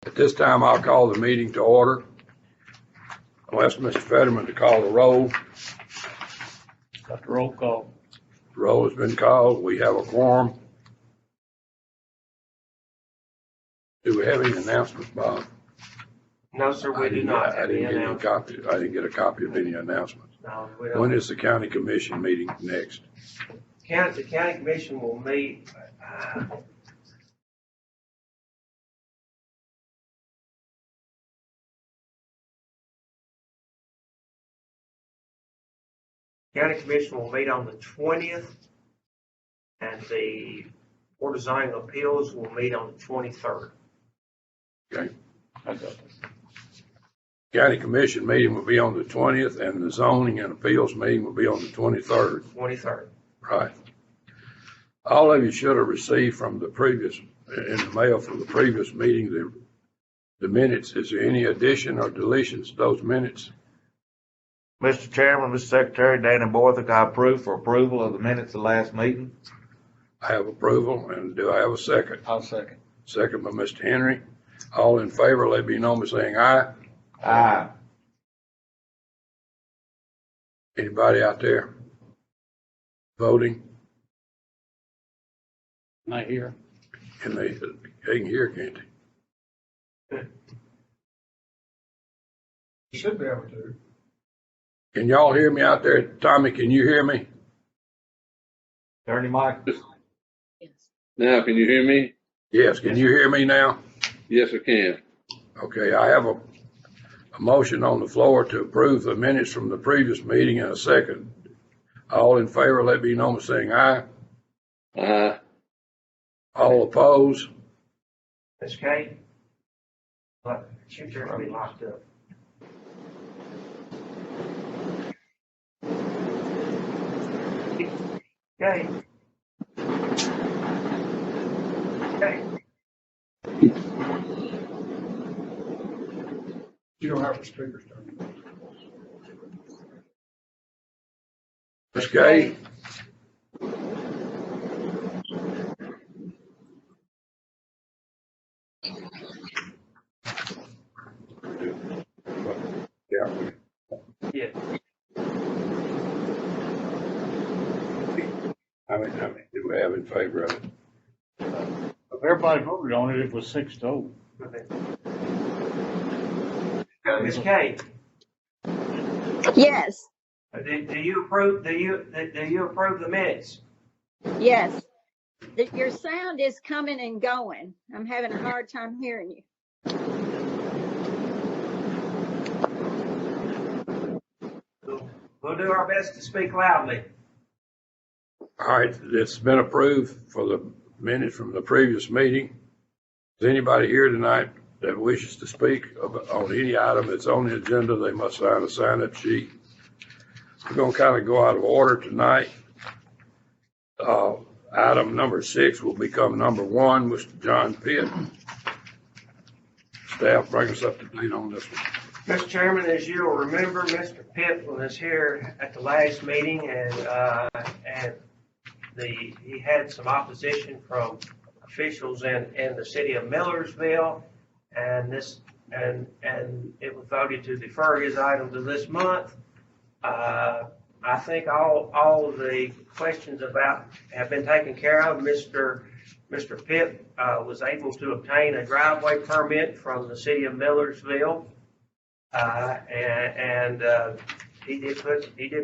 At this time, I'll call the meeting to order. I'll ask Mr. Fetterman to call the roll. Got the roll call. The roll has been called. We have a quorum. Do we have any announcements, Bob? No, sir, we do not I have didn't any get any announcements. copy. I didn't get a copy of any announcements. No, we When don't. is the county commission meeting next? The county commission will meet, county commission will meet on the 20th, and the Board of Zoning Appeals will meet on the 23rd. Okay. I got it. County commission meeting will be on the 20th, and the zoning and appeals meeting will be on the 23rd. 23rd. Right. All of you should have received from the previous, in the mail from the previous meeting, the minutes. Is there any addition or deletions to those minutes? Mr. Chairman, Mr. Secretary, Danny Borthwick, I approve for approval of the minutes of last meeting. I have approval, and do I have a second? I'll second. Second by Mr. Henry. All in favor, let me know by saying aye. Aye. Anybody out there voting? Not here. Can they can hear, can't they? You should be able to. Can y'all hear me out there? Tommy, can you hear me? Turn your mic. Now, can you hear me? Yes, can you hear me now? Yes, I can. Okay, I have a motion on the floor to approve the minutes from the previous meeting in a second. All in favor, let me know by saying aye. Aye. All opposed? Ms. Kate? Look, shoot, you're gonna be locked up. Okay. Okay. You don't have a speaker turn. Ms. Gay? Yeah. Yeah. How many do we have in favor of it? If everybody voted on it, it was 6-0. Ms. Kate? Yes, Do you approve, do you approve the minutes? yes. Your sound is coming and going. I'm having a hard time hearing you. We'll do our best to speak loudly. All right, it's been approved for the minutes from the previous meeting. Is anybody here tonight that wishes to speak on any item that's on the agenda? They must sign a sign-up sheet. We're going to kind of go out of order tonight. Item number 6 will become number 1, Mr. John Pitt. Staff, bring us up to date on this one. Mr. Chairman, as you'll remember, Mr. Pitt was here at the last meeting, and he had some opposition from officials in the city of Millersville, and it was voted to defer his item to this month. I think all of the questions about have been taken care of. Mr. Pitt was able to obtain a driveway permit from the city of Millersville, and he did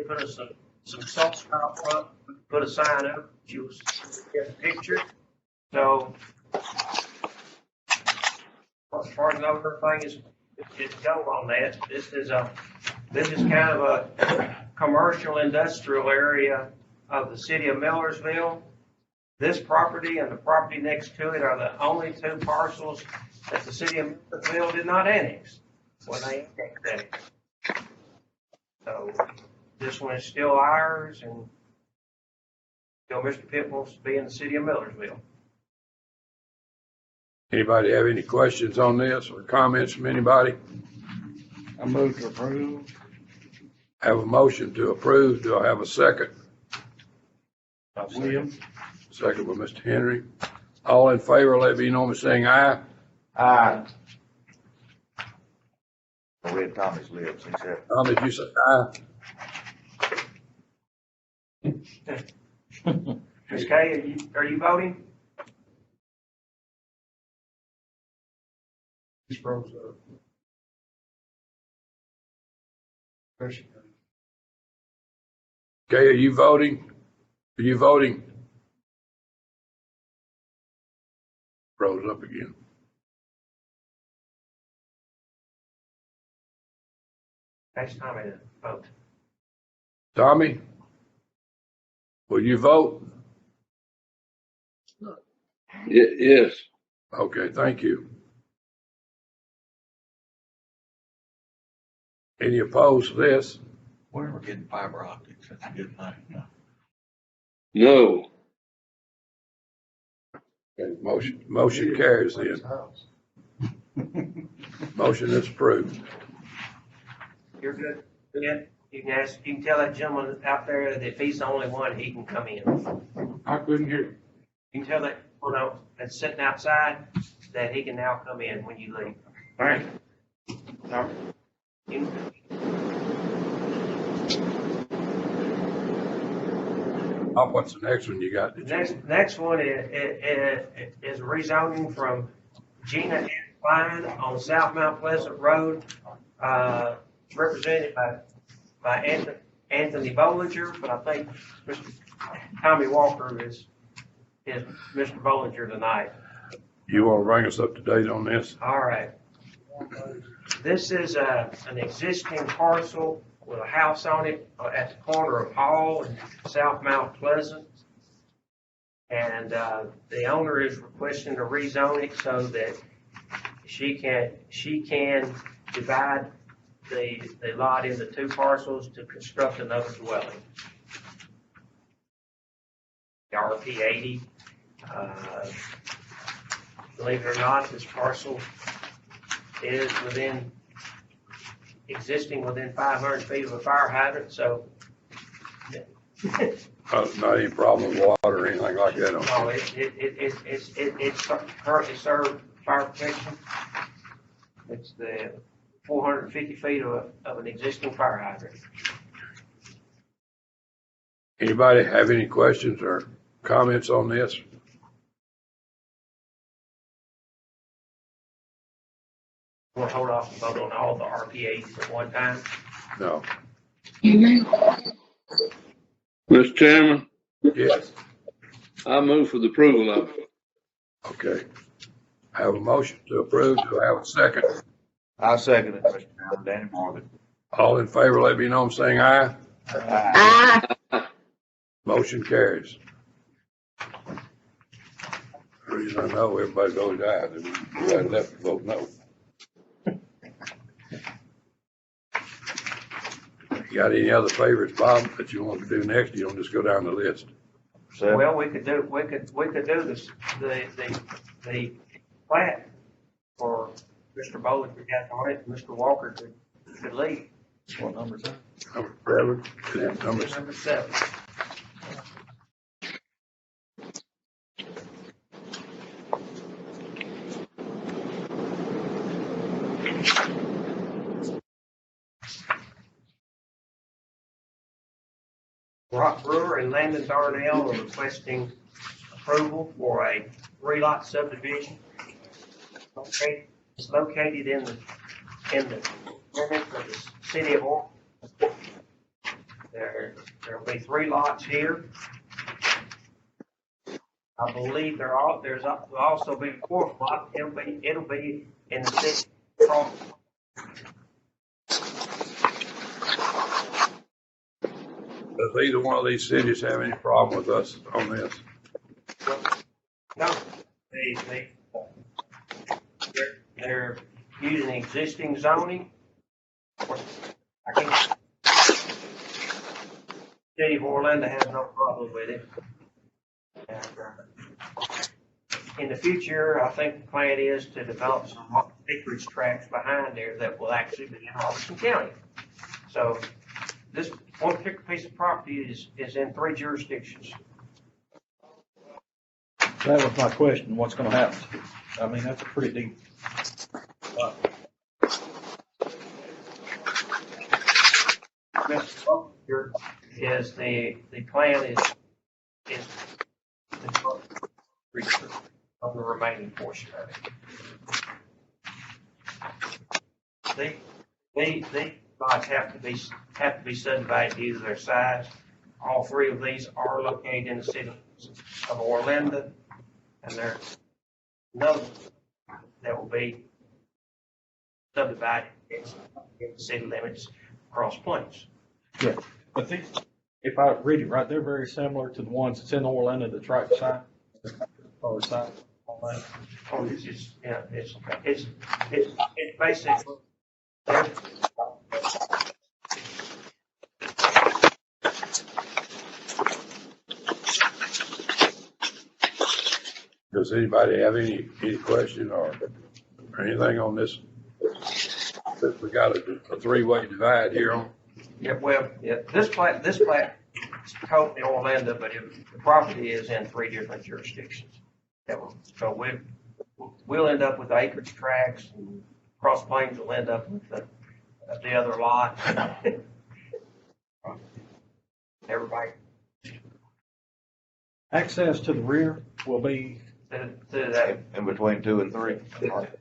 put some salt up front, put a sign up. She was get a picture. So as far as I know, everything is go on that. This is kind of a commercial industrial area of the city of Millersville. This property and the property next to it are the only 2 parcels that the city of Millersville did not annex when they annexed it. So this one is still ours, and Mr. Pitt wants to be in the city of Millersville. Anybody have any questions on this or comments from anybody? I move to approve. Have a motion to approve. Do I have a second? Williams. Second by Mr. Henry. All in favor, let me know by saying aye. Aye. I read Tommy's lips, he said. Tom, did you say aye? Ms. Kay, are you voting? He's froze up. There she goes. Okay, are you voting? Are you voting? Rose up again. Next time I vote. Tommy, will you vote? Yes. Okay, thank you. Any opposed to this? We're getting fiber optics. That's a good thing. No. Okay, motion carries then. Motion is approved. You're good? Yeah. You can tell that gentleman out there that if he's the only one, he can come in. I couldn't hear you. You can tell that, that's sitting outside, that he can now come in when you leave. All right? All right. What's the next one you got? Next one is rezoning from Gina and Klein on South Mount Pleasant Road, represented by Anthony Bollinger, but I think Mr. Tommy Walker is Mr. Bollinger tonight. You want to bring us up to date on this? All right. This is an existing parcel with a house on it at the corner of Hall and South Mount Pleasant. And the owner is requesting to rezone it so that she can divide the lot into two parcels to construct another dwelling. The RP 80. Believe it or not, this parcel is existing within 500 feet of a fire hydrant, so. Not any problem with water or anything like that. No, it's currently served fire protection. It's the 450 feet of an existing fire hydrant. Anybody have any questions or comments on this? We'll hold off and vote on all the RPAs at one time. No. Mr. Chairman, Yes. I move for the approval of it. Okay. I have a motion to approve. Do I have a second? I'll second it, Mr. Chairman, Danny Morgan. All in favor, let me know I'm saying aye. Motion carries. The reason I know everybody voted aye, everybody left to vote no. You got any other favorites, Bob, that you want to do next? You don't just go down the list. Seven. Well, we could do this, the plat for Mr. Bowles we got on it, Mr. Walker could leave. What number is that? Number 7, and Number 7. Brock Brewer and Landon Darnell are requesting approval for a 3-lot subdivision. Okay, it's located in the limits of the city of Orr. There'll be 3 lots here. I believe there's also be a 4th lot. It'll be in the city. Does either one of these cities have any problem with us on this? No, they're using existing zoning. I think City of Orlando has no problem with it. And, in the future, I think the plan is to develop some acreage tracts behind there that will actually be in Robertson County. So this one particular piece of property is in 3 jurisdictions. That was my question, what's gonna happen? I mean, that's a pretty deep lot. here is the plan is on the remaining portion of it. These lots have to be subdivided due to their size. All three of these are located in the city of Orlando, and there's another that will be subdivided in the city limits across Plains. Yeah, but these, if I read it right, they're very similar to the ones that's in Orlando, the track side, or side. Oh, this is, yeah, it's basically, Does anybody have any question or anything on this? We got a three-way divide here on. yeah, well, yeah, this plat is totally Orlando, but the property is in 3 different jurisdictions. So we'll end up with acreage tracts, and Cross Plains will end up with the other lot. Everybody Access to the rear will be, to that In between 2 and 3.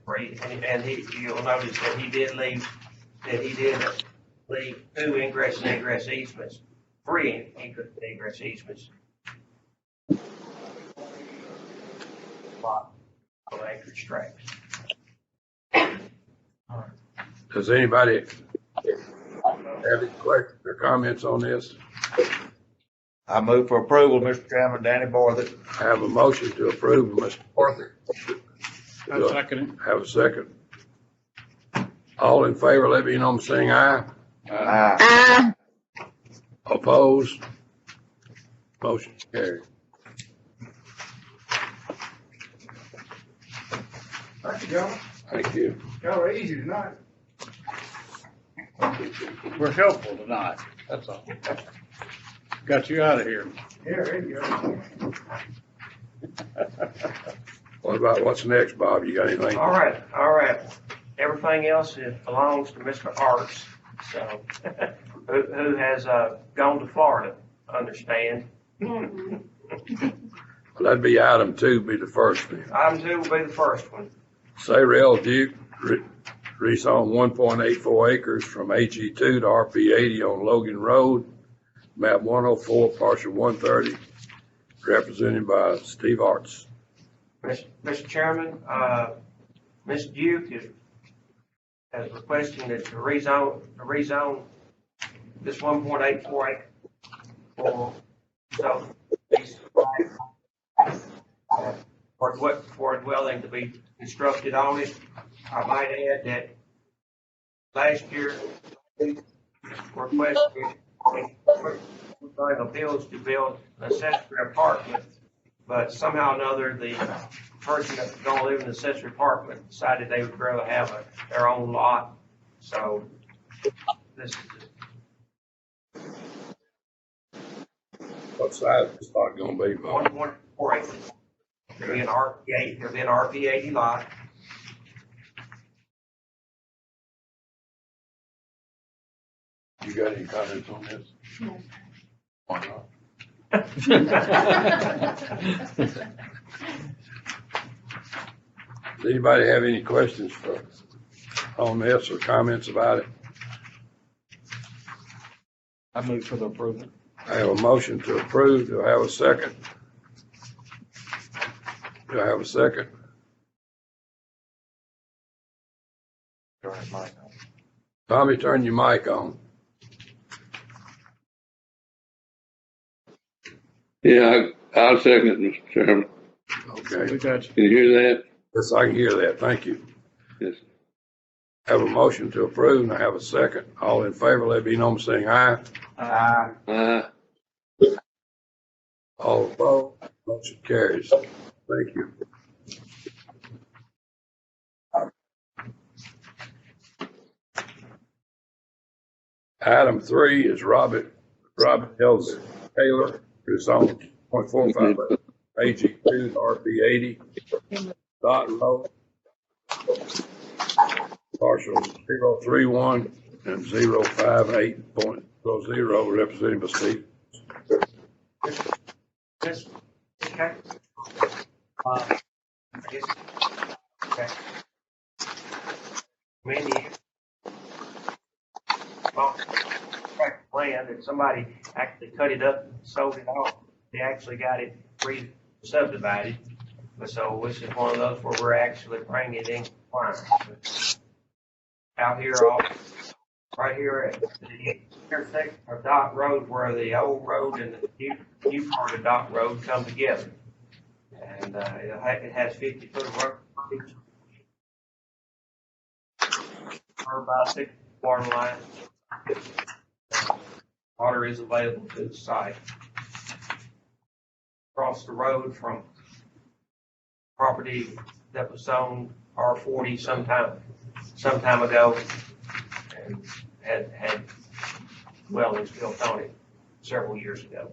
three, and you'll notice that he did leave 2 ingress and egress easements, 3 ingress and egress easements. Lot of acreage tracts. Does anybody have any questions or comments on this? I move for approval, Mr. Chairman, Danny Borthwick. I have a motion to approve, Mr. Parker. I second it. Have a second. All in favor, let me know by saying aye. Aye. Opposed? Motion carried. Thank you, John. Thank you. Y'all are easy tonight. We're helpful tonight, that's all. Got you out of here. Yeah, there you go. What about, what's next, Bob? You got anything? All right. Everything else belongs to Mr. Arts, so, who has, gone to Florida, understand. Well, that'd be item 2, be the first thing. Item 2 will be the first one. Sayrell Duke, rezone 1.84 acres from HE2 to RP80 on Logan Road, map 104, parcel 130, represented by Steve Arts. Mr. Chairman, Ms. Duke is requesting that to rezone this 1.84 acre for a dwelling to be constructed on it. I might add that last year we requested appeals to build an accessory apartment, but somehow or another the person that's going to live in the accessory apartment decided they would rather have their own lot. So this is What size is this lot gonna be, Bob? 1.4 acres. There'll be an RP80 lot. You got any comments on this? No. Why not? Does anybody have any questions on this or comments about it? I move for the approval. I have a motion to approve. Do I have a second? Do I have a second? Tommy, turn your mic on. Yeah, I'll second it, Mr. Chairman. Okay. We got you. Can you hear that? Yes, I can hear that. Thank you. Yes. I have a motion to approve and I have a second. All in favor, let it be known by saying aye. Aye. All opposed, motion carries. Thank you. Item 3 is Robert L. Taylor, who's on 0.45 AG2 RP80, Dot Road, parcel 031 and 058.3 0, represented by Steve. This, okay? I guess, okay. Many tract land that somebody actually cut it up and sold it off. They actually got it re-subdivided. But so this is one of those where we're actually bringing it in compliance. Out here, right here at the intersection of Dock Road, where the old road and the new part of Dock Road come together. And it has 50-foot of road frontage. Or about 6 water line. Water is available to the site. Across the road from property that was zoned R40 sometime ago, and had dwellings built on it several years ago.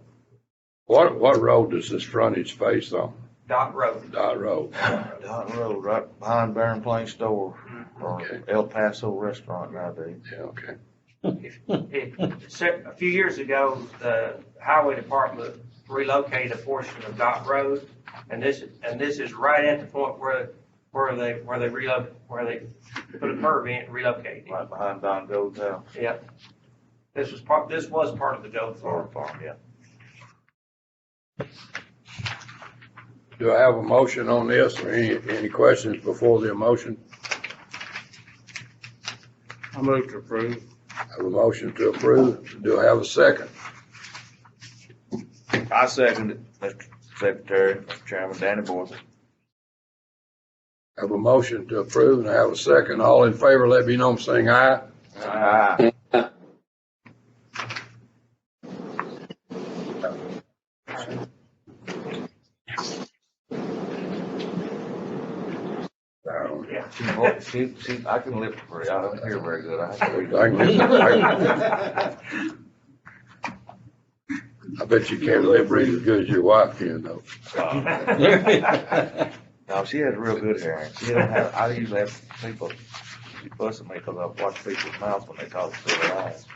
What road does this frontage face on? Dock Road. Dot Road. Down road, right behind Barron Plain Store, or Okay. El Paso Restaurant nowadays. Yeah, okay. A few years ago, the highway department relocated a portion of Dock Road, and this is right at the point where they put a curve in and relocated. Right behind Don Gold's house. Yep. This was part of the Gold Farm. Yeah. Do I have a motion on this, or any questions before the motion? I move to approve. I have a motion to approve. Do I have a second? I second it, Mr. Secretary, Mr. Chairman, Danny Borthwick. I have a motion to approve, and I have a second. All in favor, let me know by saying aye. Aye. Yeah. I can live for free. I don't hear very good. I bet you can't live as good as your wife can, though. No, she has real good hearing. She don't have, I usually have people, she fuss at me because I watch people's mouths when they talk through their eyes.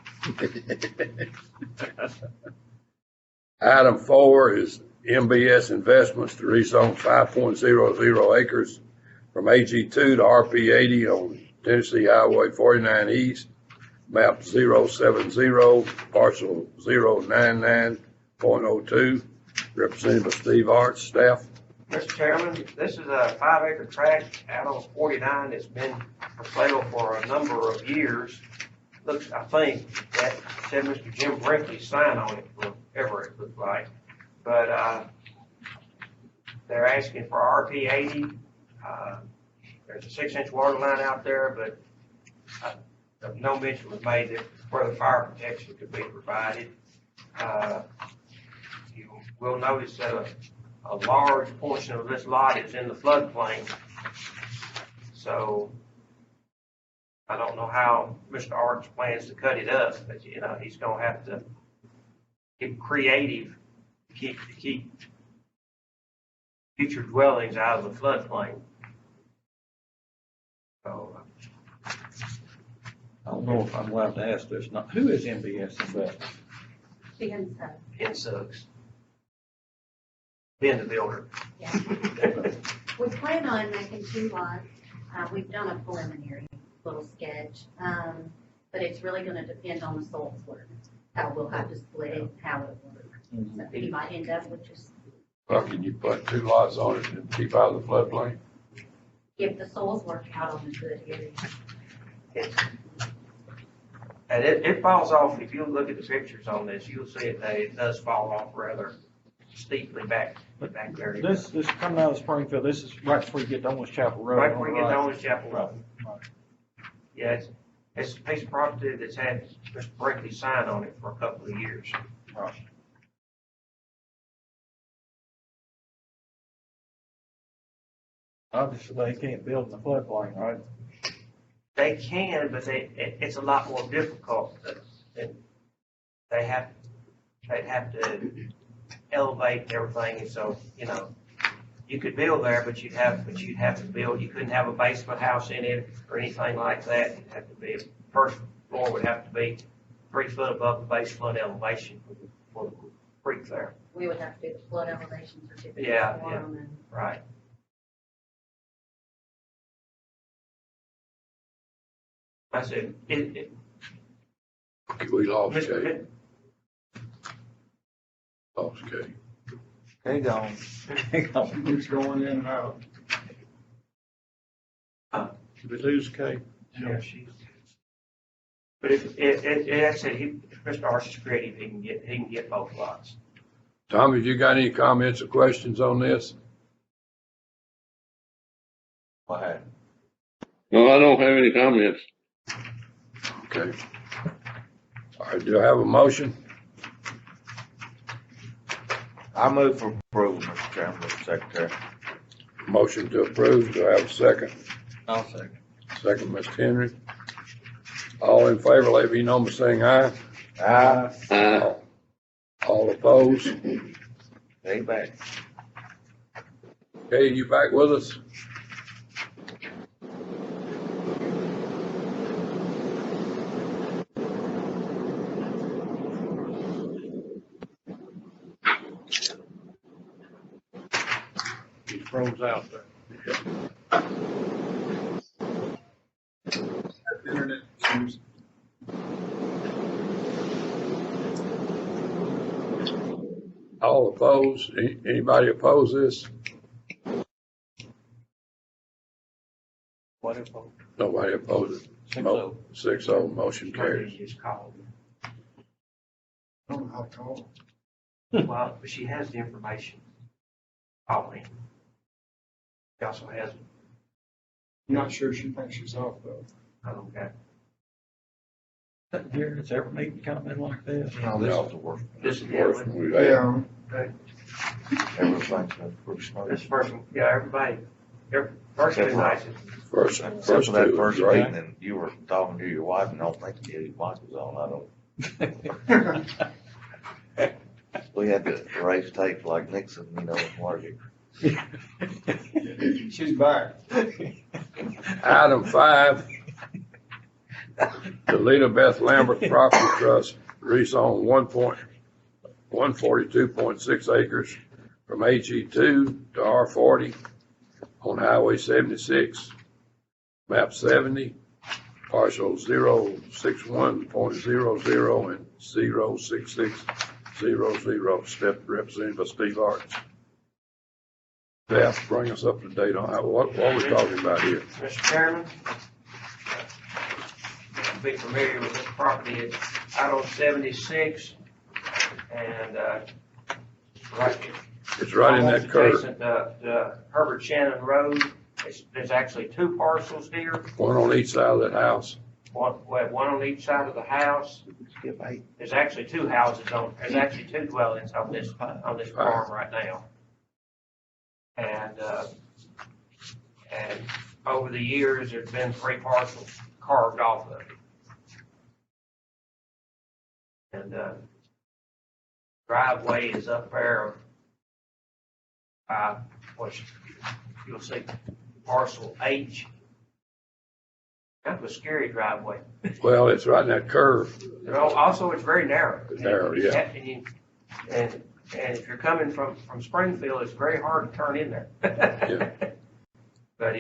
Item 4 is MBS Investments to rezone 5.00 acres from AG2 to RP 80 on Tennessee Highway 49 East, map 070, parcel 099.02, represented by Steve Arts, staff. Mr. Chairman, this is a 5-acre tract out on 49 that's been for sale for a number of years. Looks, I think, that said Mr. Jim Brinkley's sign on it, whatever it looked like. But they're asking for RP 80. There's a 6-inch water line out there, but no mention was made that where the fire protection could be provided. You will notice that a large portion of this lot is in the floodplain. So I don't know how Mr. Arts plans to cut it up, but he's gonna have to get creative to keep future dwellings out of the floodplain. So I don't know if I'm allowed to ask this. Now, who is MBS Investment? in Suggs. Being the builder. Yeah. We plan on making 2 lots. We've done a preliminary little sketch, but it's really gonna depend on the soils work, how we'll have to split it, how it works. So you might end up with just, Well, can you put 2 lots on it and keep out of the floodplain? if the soils work out on the good area. And it falls off, if you look at the pictures on this, you'll see it does fall off rather steeply back there. This coming out of Springfield, this is right before you get to Owens Chapel Road. Right before you get to Owens Chapel Road. Right. Yeah, it's a piece of property that's had Mr. Brinkley's sign on it for a couple of years. Right. Obviously, they can't build in the floodplain, right? They can, but it's a lot more difficult. They'd have to elevate everything, and so, you could build there, but you'd have to build, you couldn't have a basement house in it or anything like that. It'd have to be, first floor would have to be 3 foot above the base flood elevation for the creek there. We would have to do the flood elevation certificate Yeah, for yeah. them and Right. I said, We lost Mr. Kay. Lost Kay. Okay, gone. Who's going in and out? Did we lose Kay? Yeah, but I said, if Mr. Arch is creative, he can get both lots. Tom, have you got any comments or questions on this? What happened? No, I don't have any comments. Okay. All right, do I have a motion? I move for approval, Mr. Chairman, Mr. Secretary. Motion to approve. Do I have a second? I'll second. Second, Mr. Henry. All in favor, let me know by saying aye. Aye. All opposed? Stay back. Okay, you back with us? He froze out there. Internet issues. All opposed? Anybody oppose this? What if, Nobody opposes. 6-0. 6-0, motion carries. Just called. I don't know how to call. Well, but she has the information. Call me. She also has, I'm not sure she thinks she's off though. okay. Jared's ever made a comment like this? No, this is the worst. This, Worst one we've had. Everything's been pretty smooth. this person, yeah, everybody, first two nights. First Except two for that was first great. evening, you were talking to your wife and don't think your wife was on, we had to erase tape like Nixon, you know, in Watergate. She's back. Item 5, the Lita Beth Lambert Property Trust rezone 142.6 acres from HE2 to R40 on Highway 76, map 70, parcel 061.00 and 06600, step represented by Steve Arch. Beth, bring us up to date on that. What are we talking about here? Mr. Chairman, you'll be familiar with this property. It's out on 76 and, right. It's right in that curve. Adjacent to Herbert Shannon Road. There's actually 2 parcels here, One on each side of that house. one on each side of the house. Skip 8. There's actually 2 houses there's actually 2 dwellings on this farm right now. And over the years, there's been 3 parcels carved off of it. And, driveway is up there, which you'll see parcel H. Kind of a scary driveway. Well, it's right in that curve. Also, it's very narrow. Narrow, yeah. And if you're coming from Springfield, it's very hard to turn in there. Yeah. But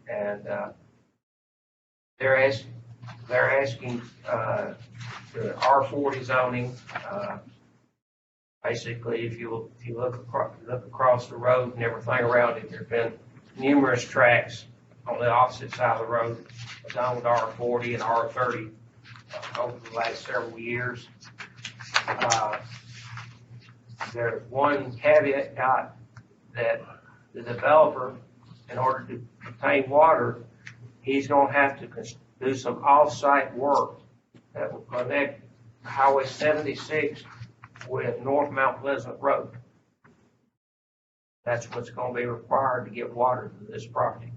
and they're asking the R40 zoning. Basically, if you look across the road and everything around it, there've been numerous tracks on the opposite side of the road done with R40 and R30 over the last several years. There's one caveat that the developer, in order to obtain water, he's going to have to do some off-site work that will connect Highway 76 with North Mount Pleasant Road. That's what's going to be required to get water to this property.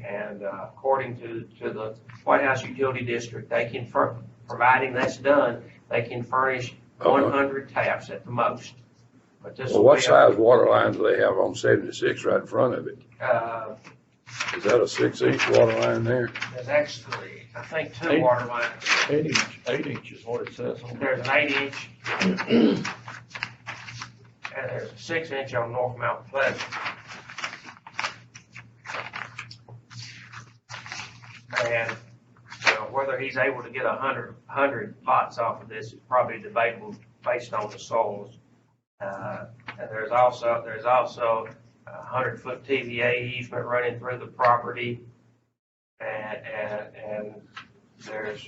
And according to the White House Utility District, they can, providing that's done, they can furnish 100 taps at the most. But this Well, what size water lines do they have on 76 right in front of it? Is that a 6-inch water line there? There's actually, I think, two Eight. water lines. 8 inch is what it says on there. There's an 8-inch. And there's a 6-inch on North Mount Pleasant. And, whether he's able to get 100 lots off of this is probably debatable based on the soils. And there's also a 100-foot TVA easement running through the property. And there's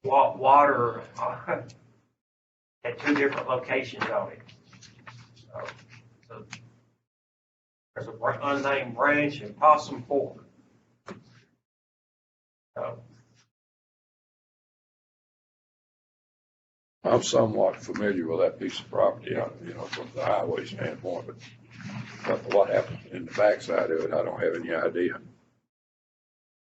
water at two different locations on it. So there's an unnamed branch in Possum Fork. So I'm somewhat familiar with that piece of property, from the highway standpoint, but what happens in the backside of it, I don't have any idea.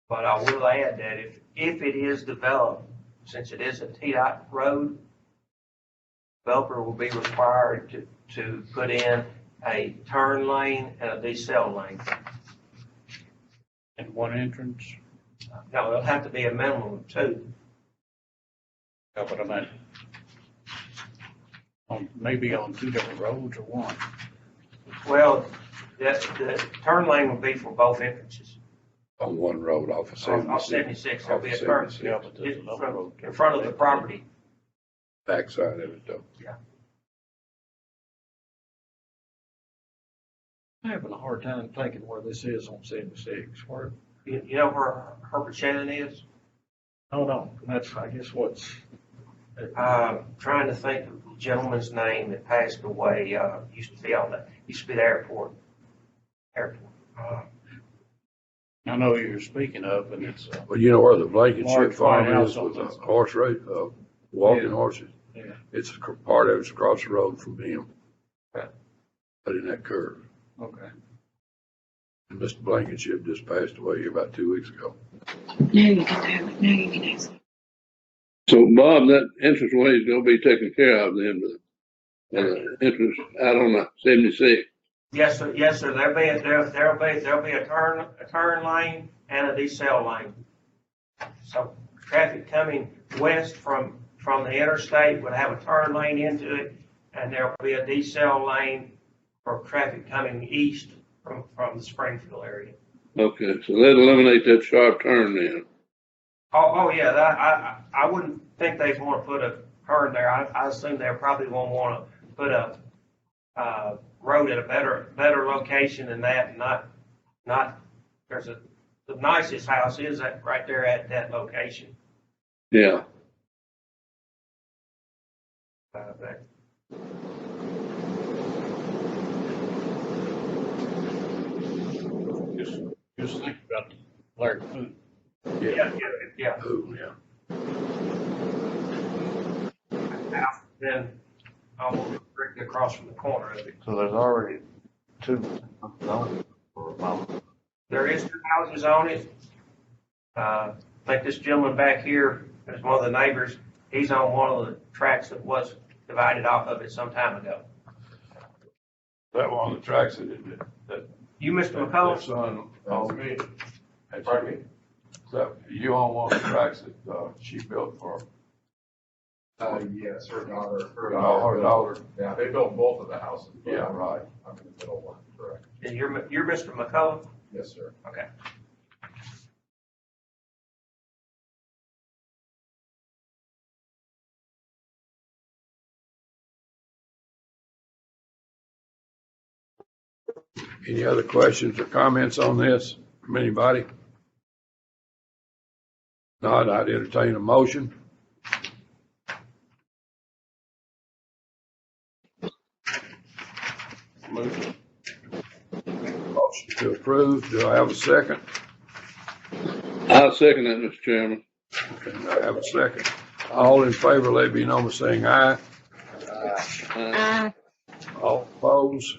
but I will add that if it is developed, since it is a TDOT road, developer will be required to put in a turn lane and a decel lane. And one entrance. No, it'll have to be a minimum of two. Yeah, but I meant maybe on 2 different roads or one. Well, the turn lane will be for both entrances. On one road off of 76. Off 76, there'll be a Off of turn 76. Yeah, but there's another road. in front of the property. Backside of it though. I'm having a hard time thinking where this is on 76. Where? You know where Herbert Shannon is? Oh, no, that's, I guess, what's. Trying to think of the gentleman's name that passed away, used to be the airport. I know who you're speaking of, and it's, Well, you know where the Blankenship Large farm farmhouse is with the on this. horse race, walking Yeah. horses? Yeah. It's part of it's across the road from him. Okay. But in that curve. okay. And Mr. Blankenship just passed away about 2 weeks ago. Now you can have it. Now you can ask. So Bob, that entranceway is gonna be taken care of then, the entrance out on the 76. Yes, sir. Yes, sir. There'll be a turn lane and a decel lane. So traffic coming west from the interstate would have a turn lane into it, and there'll be a decel lane for traffic coming east from the Springfield area. Okay, so that eliminate that sharp turn then. Oh yeah. I wouldn't think they'd want to put a turn there. I assume they probably won't want to put a road at a better location than that. Not the nicest house is right there at that location. Yeah. But Just think about Larry Food. yeah. Oh, yeah. Then almost directly across from the corner of it. So there's already 2 zones for There is 2 houses on it. I think this gentleman back here is one of the neighbors. He's on one of the tracks that was divided off of it some time ago. That one of the tracks that You, Mr. that McCullough? son on me. Pardon me? So you on one of the tracks that she built for Yes, her daughter. her daughter? Yeah, they built both of the houses. but Yeah, right. I'm in the middle one, correct. And you're Mr. McCullough? Yes, sir. Okay. Any other questions or comments on this from anybody? Not, I'd entertain a motion. Motion to approve. Do I have a second? I'll second that, Mr. Chairman. Okay, I have a second. All in favor, let it be known by saying aye. All opposed?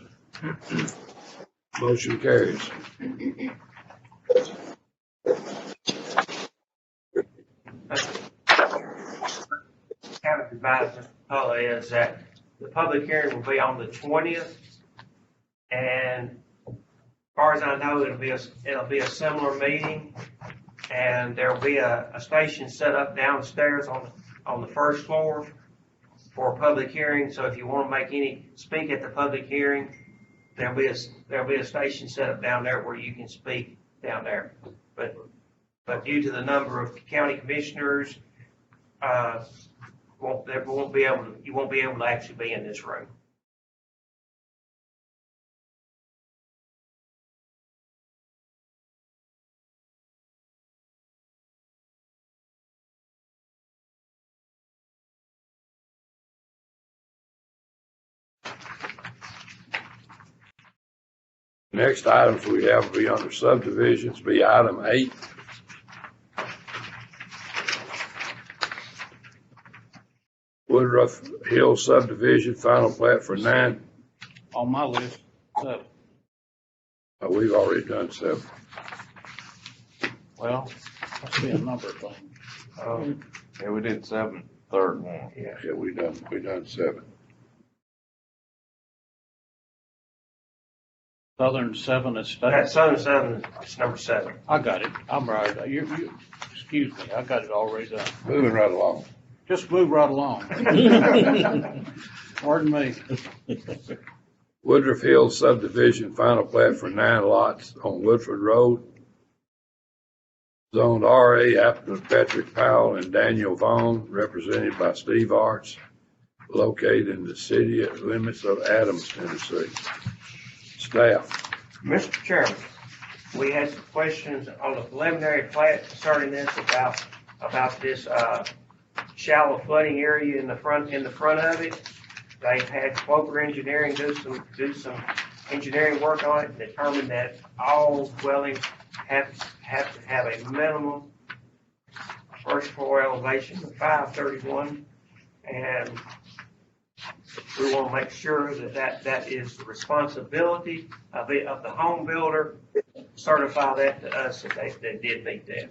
Motion carries. Kind of advise Mr. McCullough is that the public hearing will be on the 20th, and far as I know, it'll be a similar meeting. And there'll be a station set up downstairs on the first floor for a public hearing. So if you want to speak at the public hearing, there'll be a station set up down there where you can speak down there. But due to the number of county commissioners, you won't be able to actually be in this room. Next items we have will be under subdivisions, be item 8. Woodruff Hill subdivision, final plat for 9. On my list, 7. We've already done 7. Well, must be a number thing. Yeah, we did 7, third one. Yeah, we done 7. Southern 7 is That state. Southern 7 is number 7. I got it. I'm right. Excuse me. I got it already done. Moving right along. Just move right along. Pardon me. Woodruff Hill subdivision, final plat for 9 lots on Woodford Road. Zoned RA, applicant Patrick Powell and Daniel Vaughn, represented by Steve Arts, located in the city limits of Adams, Tennessee. Staff. Mr. Chairman, we had some questions on the preliminary plat concerning this about this shallow flooding area in the front of it. They've had Clover Engineering do some engineering work on it and determined that all dwellings have to have a minimum first floor elevation of 531, and we want to make sure that is the responsibility of the home builder. Certify that to us that they did meet that.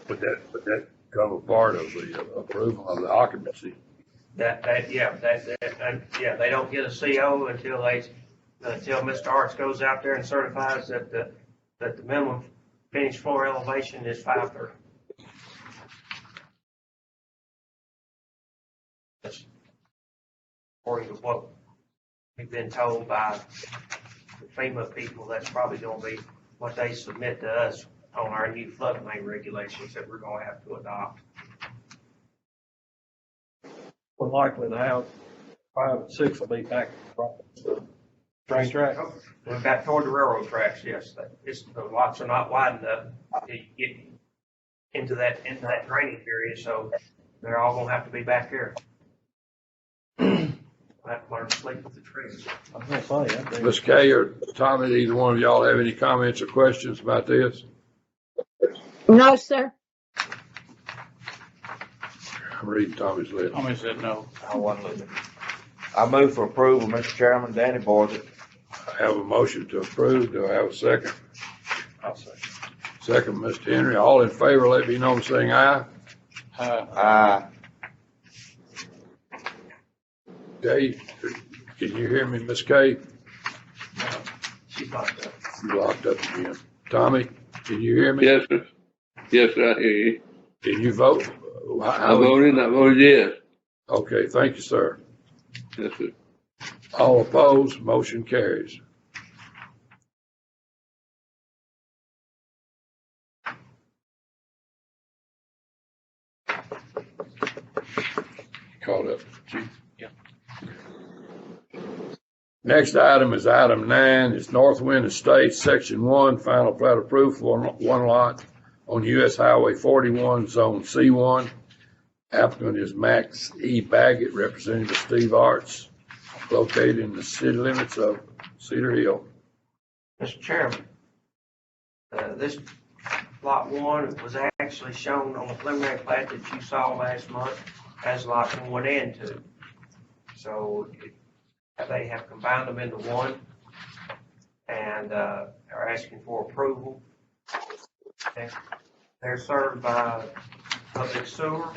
Would that come a part of the approval of the occupancy? They don't get a CO until Mr. Arts goes out there and certifies that the minimum finished floor elevation is 530. That's according to what we've been told by the FEMA people. That's probably going to be what they submit to us on our new floodplain regulations that we're going to have to adopt. We're likely to have 5 and 6 will be back train track. We're back toward the railroad tracks, yes. The lots are not wide enough to get into that drainage area, so they're all going to have to be back here. I have to learn to sleep with the trees. I'm gonna say, I think- Ms. Kay or Tommy, either one of y'all have any comments or questions about this? No, sir. I'm reading Tommy's list. Tommy said no. I wasn't looking. I move for approval, Mr. Chairman. Danny Boyd. I have a motion to approve. Do I have a second? I'll say. Second, Mr. Henry. All in favor, let me know by saying aye. Aye. Kay, can you hear me, Ms. Kay? She's locked up. You locked up again. Tommy, can you hear me? Yes, sir. Yes, sir, I hear you. Can you vote? I voted yes. Okay, thank you, sir. Yes, sir. All opposed, motion carries. Caught up, Chief. Yeah. Next item is item 9. It's Northwind Estates, Section 1, final plat approved for one lot on US Highway 41, Zone C1. Applicant is Max E. Baggett, representing Steve Arts, located in the city limits of Cedar Hill. Mr. Chairman, this lot 1 was actually shown on the preliminary plat that you saw last month as lot 1 and 2. So they have combined them into one and are asking for approval. They're served by public sewer.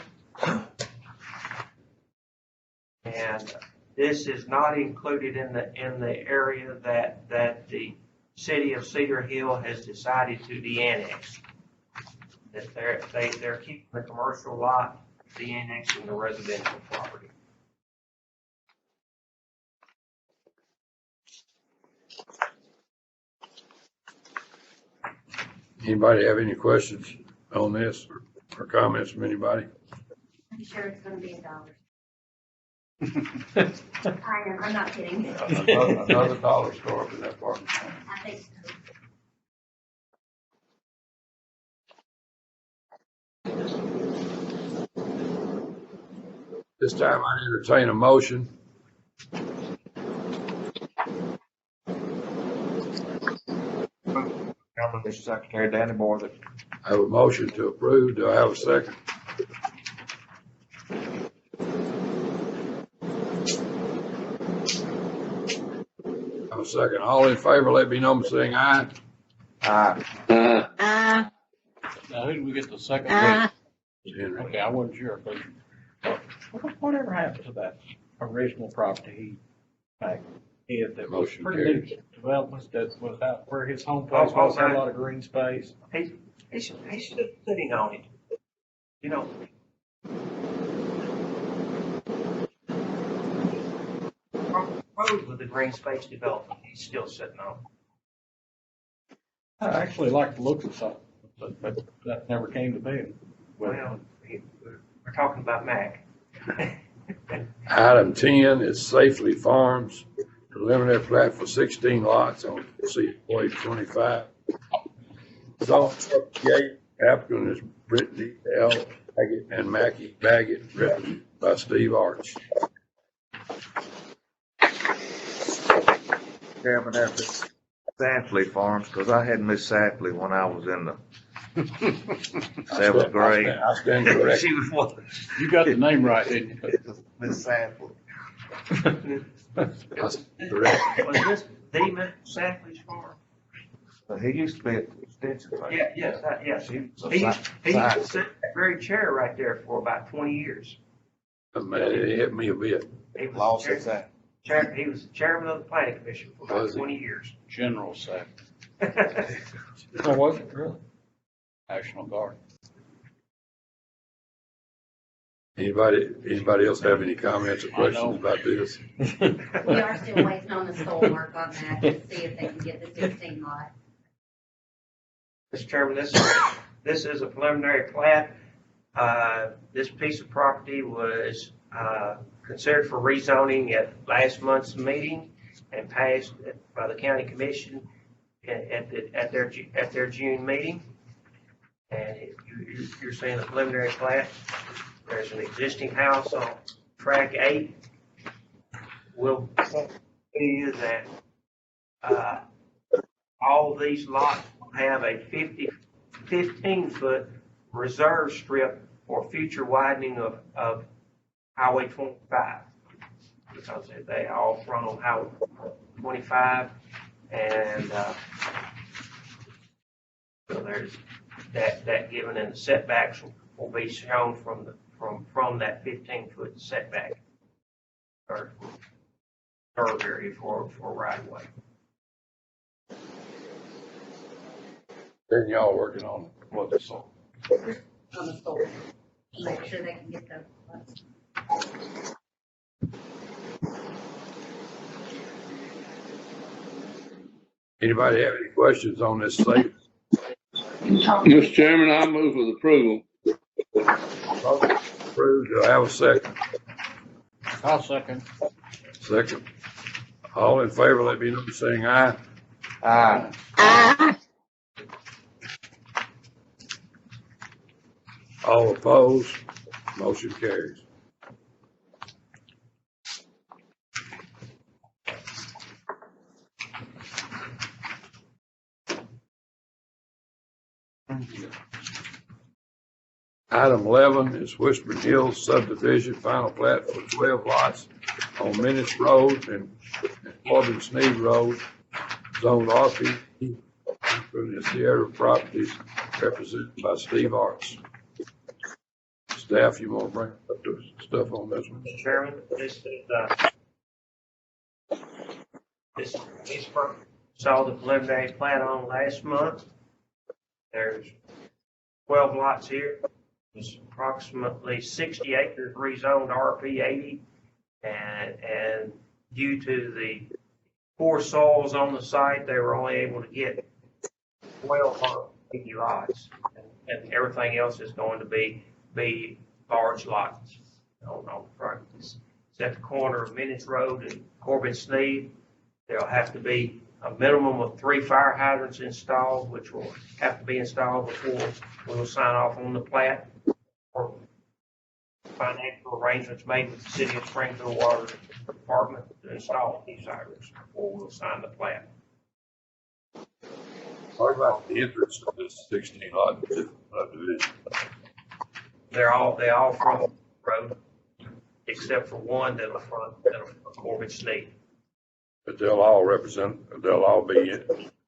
And this is not included in the area that the city of Cedar Hill has decided to de-annex. That they're keeping the commercial lot, de-annexing the residential property. Anybody have any questions on this or comments from anybody? I'm sure it's gonna be $1. I'm not kidding. Another dollar store up in that part. I think so. This time I entertain a motion. Mr. Secretary Danny Moore, that I have a motion to approve. Do I have a second? I have a second. All in favor, let me know by saying aye. aye. Ah, Now, who did we get the second? ah, Henry. Okay, I wasn't sure. But whatever happened to that original property he had that was Motion pretty carries. big developments that was out where his home place was, had a lot of green space. He's still sitting on it. You know, road with the green space development, he's still sitting on. I actually like the looks of something, but that never came to be. Well, we're talking about Mac. Item 10 is Safely Farms, preliminary plat for 16 lots on C-Wade 25. Zone 38, applicant is Brittany L. Baggett and Mackie Baggett, written by Steve Arch. Chairman, after Safley Farms, because I had Miss Safley when I was in the seventh grade. I stand corrected. She was one. You got the name right, didn't you? Miss Safley. I stand corrected. Was this Demon Safley's farm? He used to be at the extension. place. Yes. She was a He used sci- to sit in that very chair right there for about 20 years. Man, it hit me a bit. He was Lost the his eye. he was the chairman of the planning commission for about Was he? 20 years. General Sack. Oh, was it really? National Guard. Anybody else have any comments or I questions don't. about this? We are still waiting on the soil work on that to see if they can get the 16 lot. Mr. Chairman, this is a preliminary plat. This piece of property was considered for rezoning at last month's meeting and passed by the county commission at their June meeting. And you're saying a preliminary plat. There's an existing house on track 8. We'll tell you that all these lots will have a 15-foot reserve strip for future widening of Highway 25. Because they all run on Highway 25, and so there's that given, and the setbacks will be shown from that 15-foot setback or curve area for right of way. Then y'all working on what this on? On the soil. Make sure they can get the. Anybody have any questions on this site? Mr. Chairman, I move with approval. Approved. Do I have a second? I'll second. Second. All in favor, let me know by saying aye. Aye. ah, All opposed, motion carries. Item 11 is Whispering Hills Subdivision, final plat for 12 lots on Minnis Road and Corbin Sneed Road, zoned RP, from the Sierra Properties, represented by Steve Arts. Staff, you want to bring up the stuff on this one? Mr. Chairman, this is this saw the preliminary plan on last month. There's 12 lots here. There's approximately 60 acres rezoned RP 80. And due to the poor soils on the site, they were only able to get 12 RP lots. And everything else is going to be large lots on the front. It's at the corner of Minutes Road and Corbin Sneed. There'll have to be a minimum of 3 fire hydrants installed, which will have to be installed before we'll sign off on the plat. Or financial arrangements made with the City of Springfield Water Department to install these hydrants before we'll sign the plat. What about the entrance of this 16 lot subdivision? They all front road, except for one that'll front Corbin Sneed. But they'll all be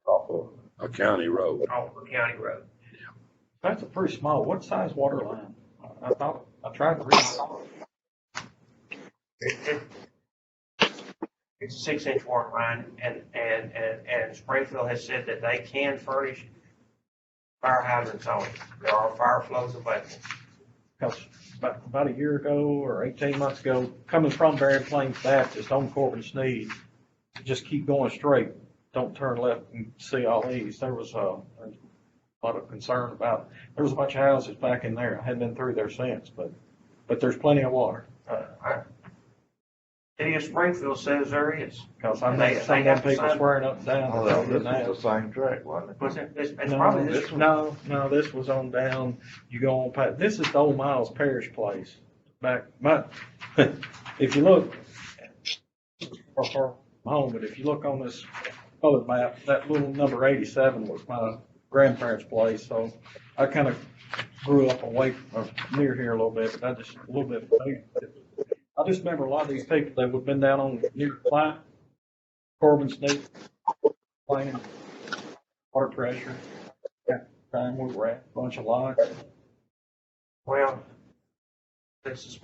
off of a county road. Off the county road. That's a pretty small, what size water line? I tried to read it. It's a 6-inch water line, and Springfield has said that they can furnish fire hydrants on it. There are fire flows available. Because about a year ago or 18 months ago, coming from Barren Plains Baptist on Corbin Sneed, just keep going straight. Don't turn left and see all these. There was a lot of concern about, there was a bunch of houses back in there. I hadn't been through there since, but there's plenty of water. City of Springfield says there is. Because I And know they some have of to them people sign- swearing up and down. Oh, that they this didn't have. was the same track, wasn't it? Was it? It's No, probably this one. no, this was on down, you go on past, this is the old Miles Parish place. Back, if you look, or home, but if you look on this other map, that little number 87 was my grandparents' place, so I kind of grew up away, or near here a little bit, but I just, a little bit familiar. I just remember a lot of these people that would have been down on near Clyde, Corbin Sneed, playing water pressure. Time we were at, a bunch of lots. Well, this is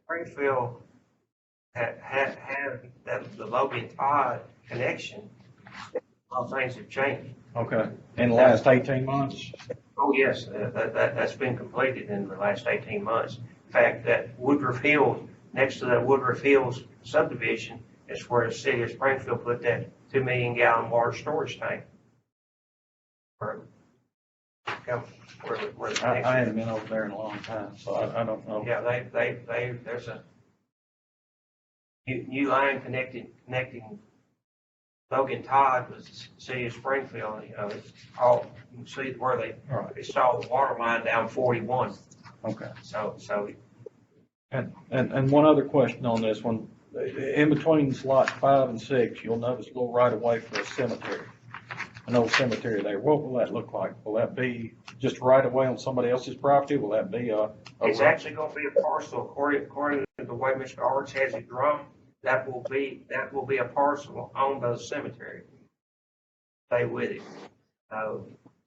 Springfield had that the Logan Todd connection. All things have changed. Okay. In the last 18 months? Oh, yes, that's been completed in the last 18 months. In fact, that Woodruff Hills, next to that Woodruff Hills subdivision, is where the City of Springfield put that 2 million gallon water storage tank. Where the I haven't been over there in a long time, so I don't know. Yeah, there's a new line connecting Logan Todd with the City of Springfield. You know, it's all, you can see where they Right. installed the water line down 41. Okay. So And one other question on this one. In between slots 5 and 6, you'll notice a little right of way for a cemetery. An old cemetery there. What will that look like? Will that be just right of way on somebody else's property? Will that be it's actually going to be a parcel according to the way Mr. Arts has it drawn. That will be a parcel owned by the cemetery. Stay with it.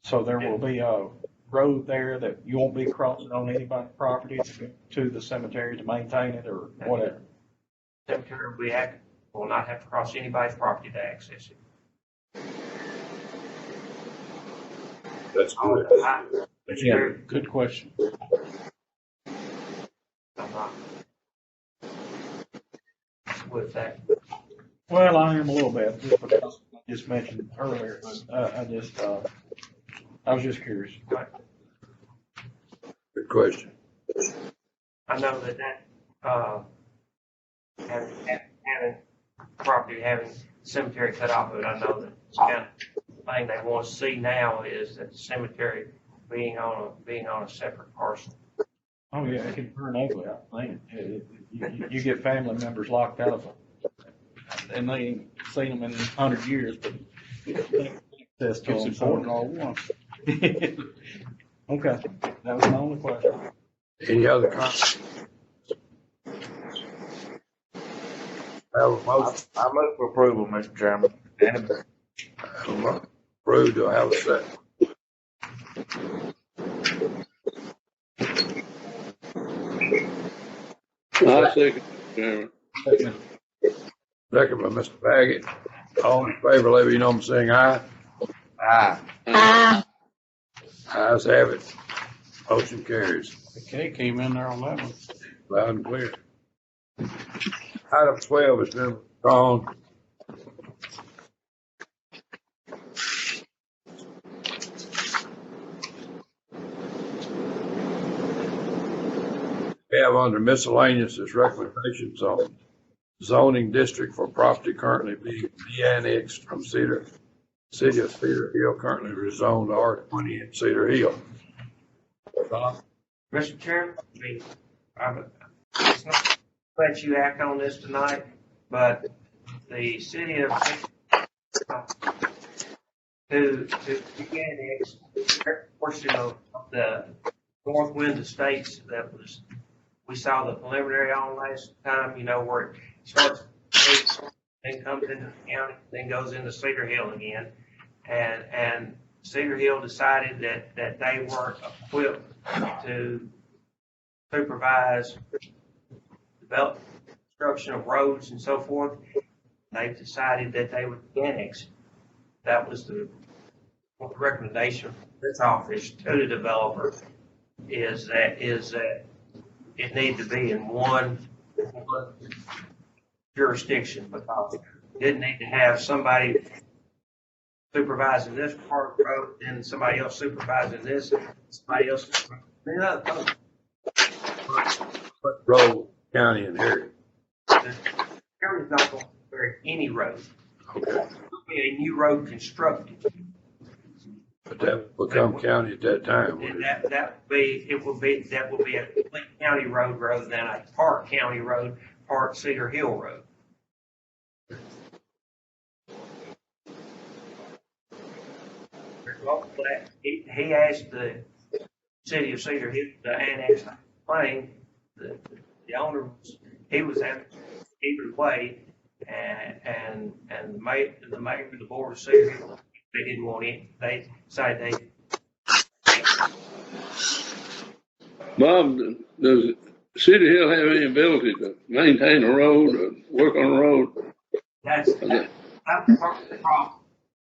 So there will be a road there that you won't be crossing on anybody's property to the cemetery to maintain it or whatever? Cemetery will not have to cross anybody's property to access it. That's good. Yeah, good question. I'm not with that. Well, I am a little bit, just because I just mentioned earlier, but I was just curious. Good question. I know that having property, having cemetery cut off of it, I know that it's kind of thing they want to see now is that the cemetery being on a separate parcel. Oh, yeah, it can turn ugly, I think. You get family members locked out of them, and they ain't seen them in 100 years, but access to them. So all once. Okay, that was my only question. Any other comments? Have a motion. I move for approval, Mr. Chairman. Approved, do I have a second? I second, Chairman. Second by Mr. Baggett. All in favor, let me know by saying aye. Aye. Ayes have it. Motion carries. The K came in there on that one. Loud and clear. Item 12 has been withdrawn. We have under miscellaneous is recommendations on zoning district for property currently being de-annexed from City of Cedar Hill, currently rezoned R20 in Cedar Hill. Bob? Mr. Chairman, it's not let you act on this tonight, but the city of to annex their portion of the North Wind Estates that was, we saw the preliminary on last time, you know, where it starts, then comes into the county, then goes into Cedar Hill again. And Cedar Hill decided that they weren't equipped to supervise construction of roads and so forth. They decided that they would annex. That was the recommendation from this office to the developer is that it needed to be in one jurisdiction, because it didn't need to have somebody supervising this part of the road, and somebody else supervising this, somebody else. What road county inherited? The county's not going to inherit any road. Okay. There'll be a new road constructed. But that will become county at that time. And that will be a complete county road rather than a part county road, part Cedar Hill road. He asked the city of Cedar Hill to annex the plain. The owner he was at either way, and the mayor, the board of Cedar Hill, they didn't want it. They decided Bob, does Cedar Hill have any ability to maintain a road or work on a road? that's part of the problem.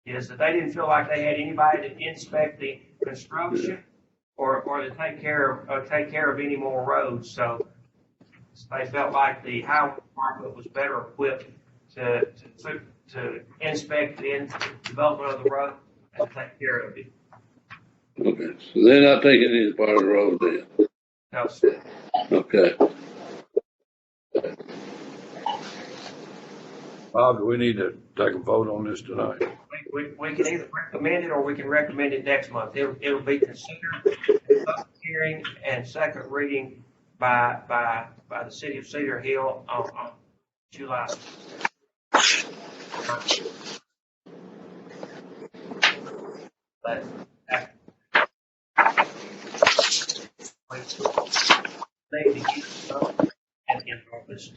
Is that they didn't feel like they had anybody to inspect the construction or to take care of any more roads. So they felt like the highway department was better equipped to inspect the development of the road and take care of it. Okay, so they're not taking any part of the road then? No, sir. Okay. Bob, do we need to take a vote on this tonight? We can either recommend it or we can recommend it next month. It'll be considered a public hearing and second reading by the city of Cedar Hill on July. But they need to keep something in August.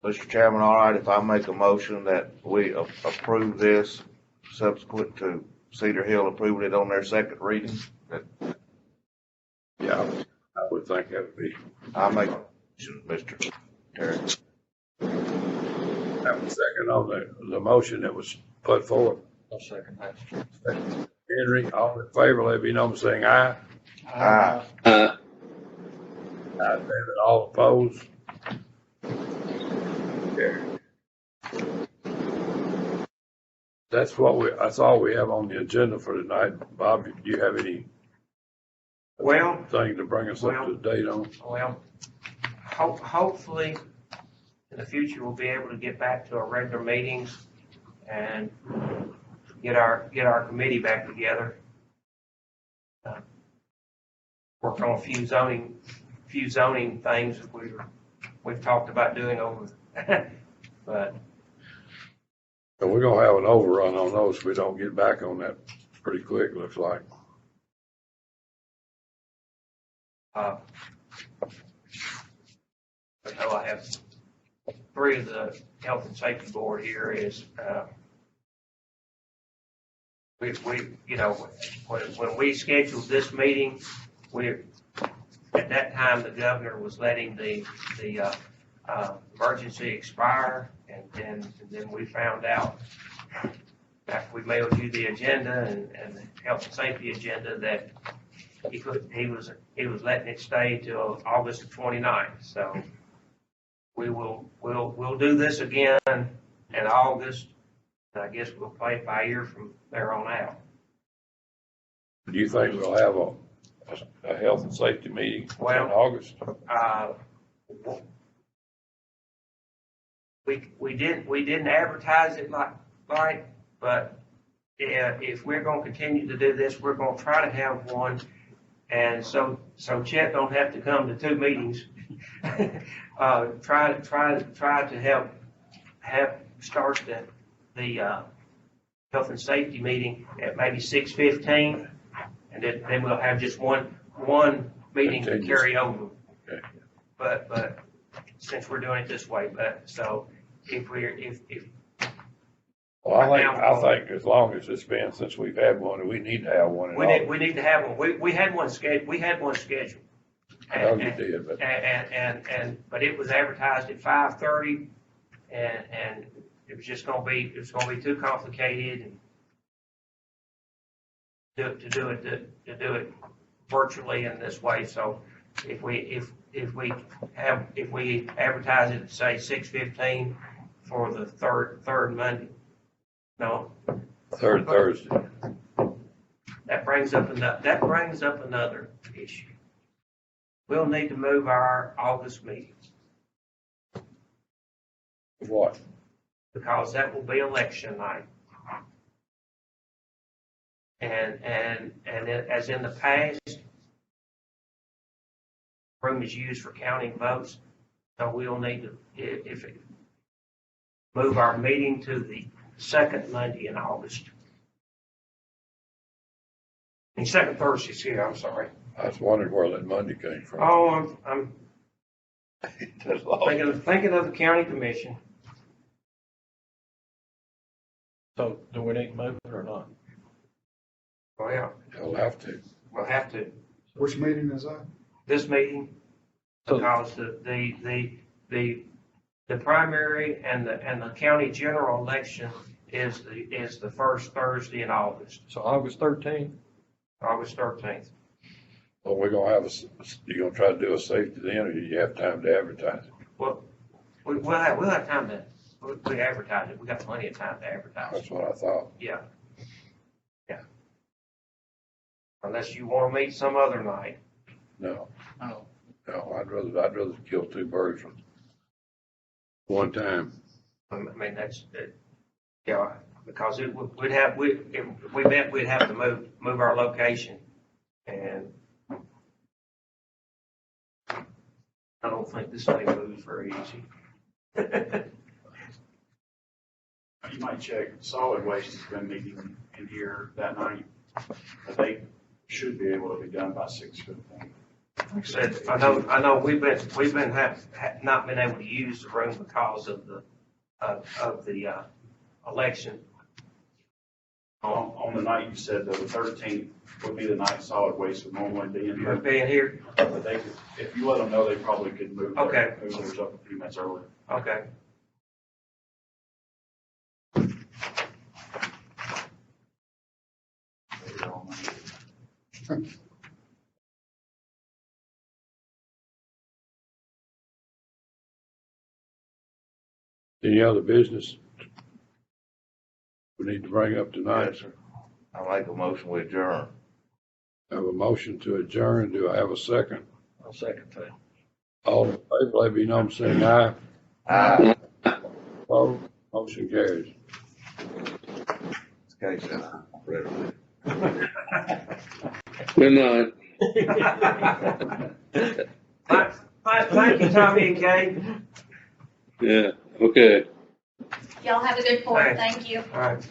Mr. Chairman, all right, if I make a motion that we approve this subsequent to Cedar Hill approving it on their second reading, Yeah, I would think that would be. I make a motion, Mr. Terry. Have a second on the motion that was put forward. I'll second that. Henry, all in favor, let me know by saying aye. Aye. Ayes have it. All opposed? Carried. That's all we have on the agenda for tonight. Bob, do you have anything to bring us up to date on? Well, hopefully in the future we'll be able to get back to our regular meetings and get our committee back together. Work on a few zoning things that we've talked about doing over, but. And we're gonna have an overrun on those if we don't get back on that pretty quick, looks like. I know I have three of the health and safety board here is, we you know, when we scheduled this meeting, at that time, the governor was letting the emergency expire, then we found out after we mailed you the agenda and the health and safety agenda that he was letting it stay till August 29th. So we'll do this again in August. And I guess we'll play it by ear from there on out. Do you think we'll have a health and safety meeting in August? We didn't advertise it like, but if we're gonna continue to do this, we're gonna try to have one. And so Chet don't have to come to 2 meetings. Try to start the health and safety meeting at maybe 6:15, and then we'll have just one meeting to carry over. Okay. But since we're doing it this way, so if Well, I think as long as it's been since we've had one, we need to have one. we need to have one. We had one scheduled. I know you did, but it was advertised at 5:30, and it was just gonna be too complicated to do it virtually in this way. So if we advertise it, say 6:15 for the third Monday, no, third Thursday. that brings up another issue. We'll need to move our August meeting What? because that will be election night. And as in the past, room is used for counting votes, so we'll need to move our meeting to the second Monday in August. The second Thursday's here, I'm sorry. I was wondering where that Monday came from. Oh, I'm thinking of the county commission. So do we need to move it or not? Well, You'll have to. we'll have to, Which meeting is that? this meeting, So- because the primary and the county general election is the first Thursday in August, So August 13th? August 13th. Well, we're gonna have you're gonna try to do a safety then, or do you have time to advertise it? Well, we'll have time to, we advertise it. We got plenty of time to advertise. That's what I thought. Yeah. Unless you want to meet some other night. No, Oh, no, I'd rather kill 2 birds with one time. I mean, yeah, because if we met, we'd have to move our location. And I don't think this thing moves very easy. You might check, solid waste has been meeting in here that night, but they should be able to be done by 6:15. Like I said, I know we've not been able to use the room because of the election. On the night you said that the 13th would be the night solid waste would normally be in here. Being here, But they could, if you let them know, they probably could move Okay. theirs up a few minutes earlier. okay. Any other business we need to bring up tonight? Yes, sir. I make a motion we adjourn. I have a motion to adjourn. Do I have a second? I'll second that. All in favor, let me know, saying aye. Aye. Opposed? Motion carries. Okay, so I'm ready. Good night. Thank you, Tommy and Kay. Yeah, okay. Y'all have a good 4th. Thanks. Thank you. All right.